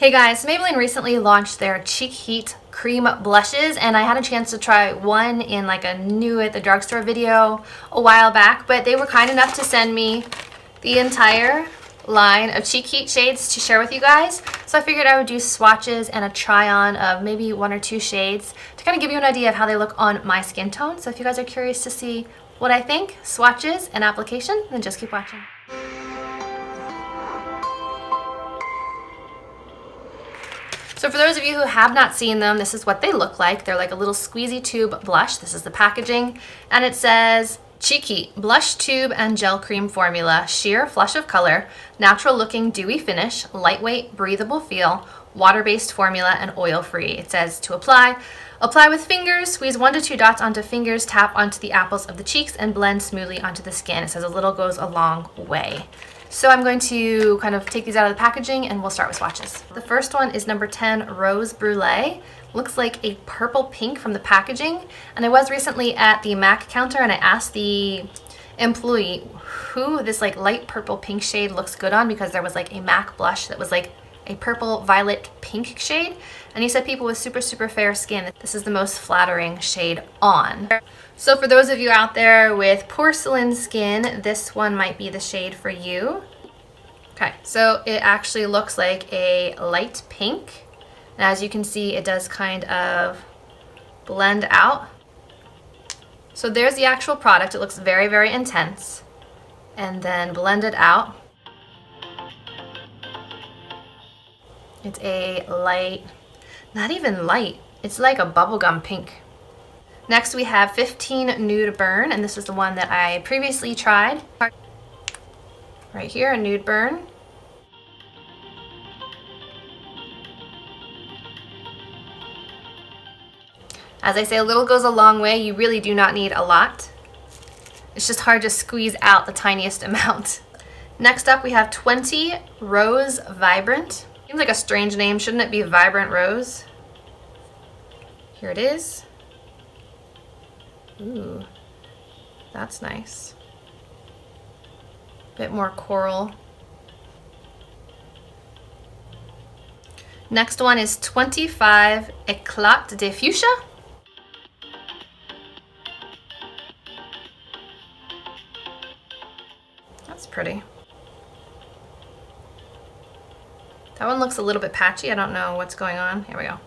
Hey guys, Maybelline recently launched their Cheek Heat cream blushes, and I had a chance to try one in like a new at the drugstore video a while back, but they were kind enough to send me the entire line of Cheek Heat shades to share with you guys. So I figured I would do swatches and a try on of maybe one or two shades to kind of give you an idea of how they look on my skin tone. So if you guys are curious to see what I think, swatches and application, then just keep watching. So for those of you who have not seen them, this is what they look like. They're like a little squeezy tube blush. This is the packaging, and it says Cheek Heat Blush Tube and Gel Cream Formula, Sheer Flush of Color, Natural Looking Dewy Finish, Lightweight Breathable Feel, Water-Based Formula, and Oil-Free. It says to apply with fingers, squeeze 1 to 2 dots onto fingers, tap onto the apples of the cheeks, and blend smoothly onto the skin. It says a little goes a long way. So I'm going to kind of take these out of the packaging and we'll start with swatches. The first one is number 10, Rose Brulee. Looks like a purple pink from the packaging. And I was recently at the MAC counter and I asked the employee who this like light purple pink shade looks good on, because there was like a MAC blush that was like a purple violet pink shade. And he said people with super fair skin, this is the most flattering shade on. So for those of you out there with porcelain skin, this one might be the shade for you. Okay, so it actually looks like a light pink. And as you can see, it does kind of blend out. So there's the actual product. It looks very intense. And then blended out. It's a light, not even light, it's like a bubblegum pink. Next we have 15 Nude Burn, and this is the one that I previously tried. Right here, a Nude Burn. As I say, a little goes a long way. You really do not need a lot. It's just hard to squeeze out the tiniest amount. Next up we have 20 Rose Vibrant. Seems like a strange name. Shouldn't it be Vibrant Rose? Here it is. Ooh, that's nice. Bit more coral. Next one is 25 Eclat de Fuchsia. That's pretty. That one looks a little bit patchy. I don't know what's going on. Here we go.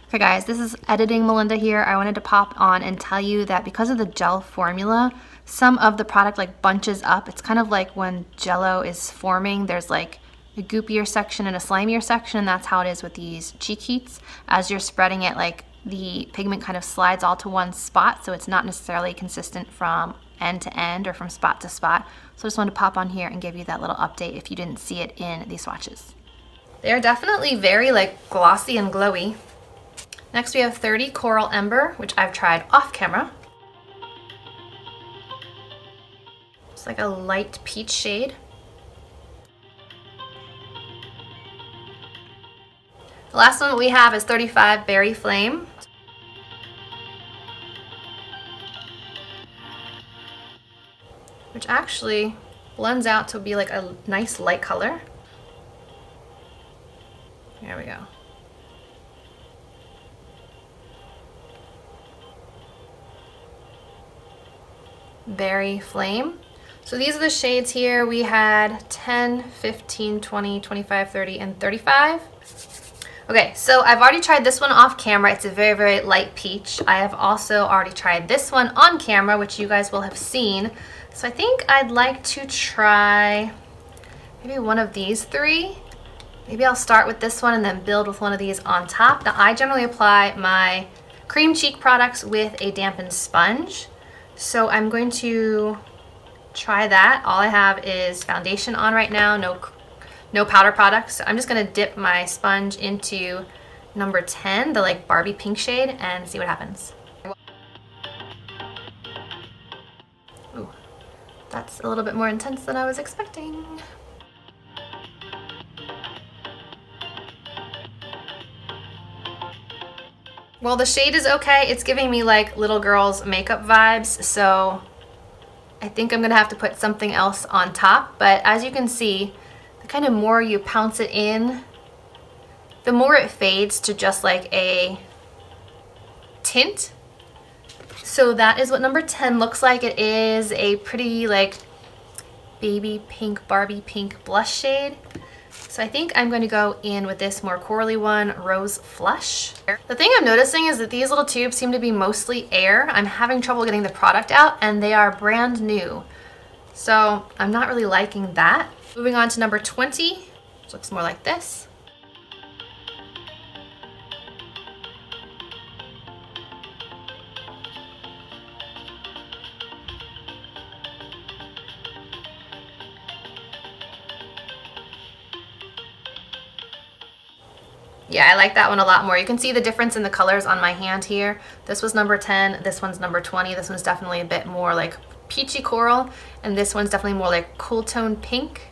Okay guys, this is Editing Melinda here. I wanted to pop on and tell you that because of the gel formula, some of the product like bunches up. It's kind of like when Jello is forming, there's like a goopier section and a slimier section, and that's how it is with these Cheek Heats. As you're spreading it, like the pigment kind of slides all to one spot, so it's not necessarily consistent from end to end or from spot to spot. So I just wanted to pop on here and give you that little update if you didn't see it in these swatches. They're definitely very like glossy and glowy. Next we have 30 Coral Ember, which I've tried off camera. It's like a light peach shade. The last one we have is 35 Berry Flame. Which actually blends out to be like a nice light color. There we go. Berry Flame. So these are the shades here. We had 10, 15, 20, 25, 30, and 35. Okay, so I've already tried this one off camera. It's a very light peach. I have also already tried this one on camera, which you guys will have seen. So I think I'd like to try maybe one of these three. Maybe I'll start with this one and then build with one of these on top. Now I generally apply my cream cheek products with a dampened sponge. So I'm going to try that. All I have is foundation on right now, no powder products. So I'm just gonna dip my sponge into number 10, the like Barbie pink shade, and see what happens. Ooh, that's a little bit more intense than I was expecting. Well, the shade is okay. It's giving me like little girl's makeup vibes, so I think I'm gonna have to put something else on top. But as you can see, the kind of more you pounce it in, the more it fades to just like a tint. So that is what number 10 looks like. It is a pretty like baby pink, Barbie pink blush shade. So I think I'm going to go in with this more corally one, Rose Flush. The thing I'm noticing is that these little tubes seem to be mostly air. I'm having trouble getting the product out, and they are brand new. So I'm not really liking that. Moving on to number 20, which looks more like this. Yeah, I like that one a lot more. You can see the difference in the colors on my hand here. This was number 10, this one's number 20. This one's definitely a bit more like peachy coral, and this one's definitely more like cool tone pink.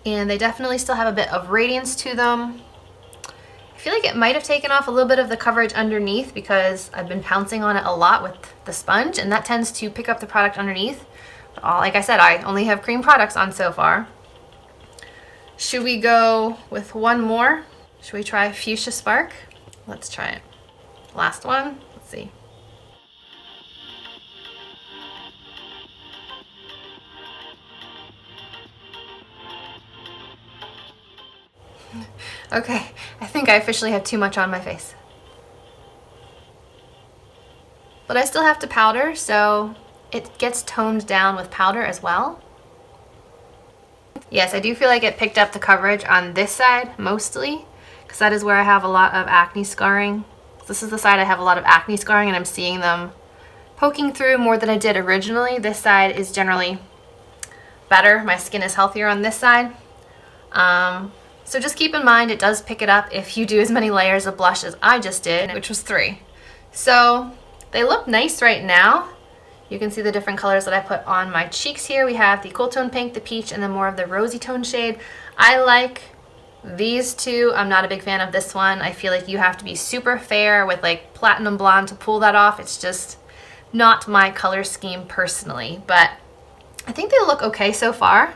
And they definitely still have a bit of radiance to them. I feel like it might have taken off a little bit of the coverage underneath because I've been pouncing on it a lot with the sponge, and that tends to pick up the product underneath. But like I said, I only have cream products on so far. Should we go with one more? Should we try Fuchsia Spark? Let's try it. Last one, let's see. Okay, I think I officially have too much on my face. But I still have to powder, so it gets toned down with powder as well. Yes, I do feel like it picked up the coverage on this side mostly, because that is where I have a lot of acne scarring. This is the side I have a lot of acne scarring, and I'm seeing them poking through more than I did originally. This side is generally better. My skin is healthier on this side. So just keep in mind it does pick it up if you do as many layers of blush as I just did, which was 3. So they look nice right now. You can see the different colors that I put on my cheeks here. We have the cool tone pink, the peach, and then more of the rosy tone shade. I like these two. I'm not a big fan of this one. I feel like you have to be super fair with like platinum blonde to pull that off. It's just not my color scheme personally, but I think they look okay so far.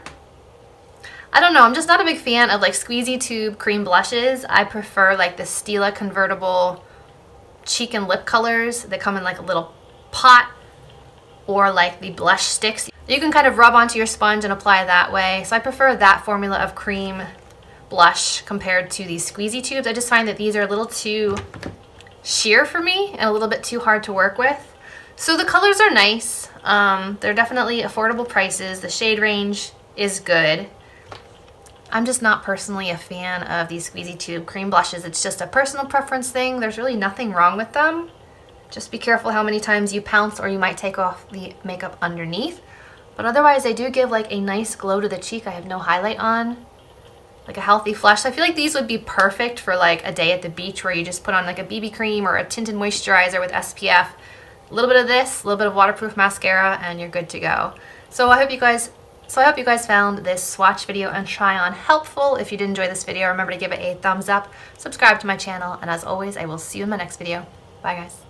I don't know, I'm just not a big fan of like squeezy tube cream blushes. I prefer like the Stila convertible cheek and lip colors that come in like a little pot, or like the blush sticks. You can kind of rub onto your sponge and apply that way. So I prefer that formula of cream blush compared to these squeezy tubes. I just find that these are a little too sheer for me and a little bit too hard to work with. So the colors are nice. They're definitely affordable prices. The shade range is good. I'm just not personally a fan of these squeezy tube cream blushes. It's just a personal preference thing. There's really nothing wrong with them. Just be careful how many times you pounce, or you might take off the makeup underneath. But otherwise, they do give like a nice glow to the cheek. I have no highlight on, like a healthy flush. So I feel like these would be perfect for like a day at the beach where you just put on like a BB cream or a tinted moisturizer with SPF, a little bit of this, a little bit of waterproof mascara, and you're good to go. So I hope you guys found this swatch video and try on helpful. If you did enjoy this video, remember to give it a thumbs up, subscribe to my channel, and as always, I will see you in my next video. Bye guys.